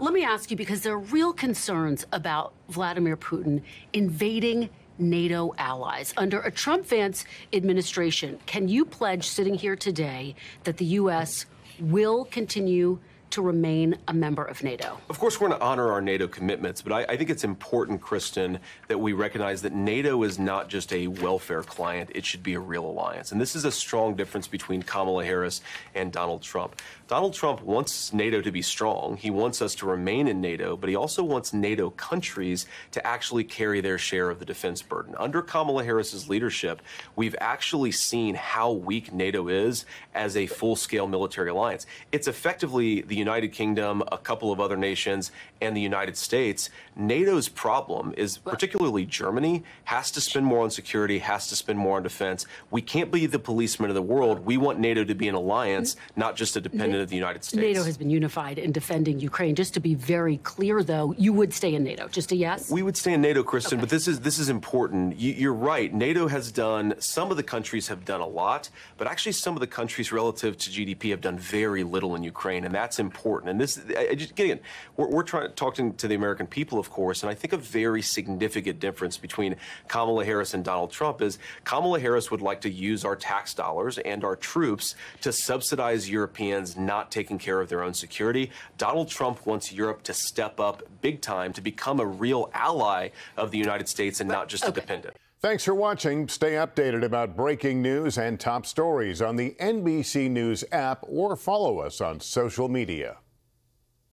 Let me ask you, because there are real concerns about Vladimir Putin invading NATO allies. Under a Trump-Vance administration, can you pledge, sitting here today, that the U.S. will continue to remain a member of NATO? Of course, we're going to honor our NATO commitments, but I think it's important, Kristen, that we recognize that NATO is not just a welfare client. It should be a real alliance. And this is a strong difference between Kamala Harris and Donald Trump. Donald Trump wants NATO to be strong. He wants us to remain in NATO, but he also wants NATO countries to actually carry their share of the defense burden. Under Kamala Harris's leadership, we've actually seen how weak NATO is as a full-scale military alliance. It's effectively the United Kingdom, a couple of other nations, and the United States. NATO's problem is, particularly Germany, has to spend more on security, has to spend more on defense. We can't be the policeman of the world. We want NATO to be an alliance, not just a dependent of the United States. NATO has been unified in defending Ukraine. Just to be very clear, though, you would stay in NATO. Just a yes? We would stay in NATO, Kristen, okay. But this is important. You're right. NATO has done, some of the countries have done a lot, but actually some of the countries relative to GDP have done very little in Ukraine, and that's important. And this, again, we're talking to the American people, of course, and I think a very significant difference between Kamala Harris and Donald Trump is Kamala Harris would like to use our tax dollars and our troops to subsidize Europeans not taking care of their own security. Donald Trump wants Europe to step up big time to become a real ally of the United States and not just a dependent. Thanks for watching. Stay updated about breaking news and top stories on the NBC News app or follow us on social media.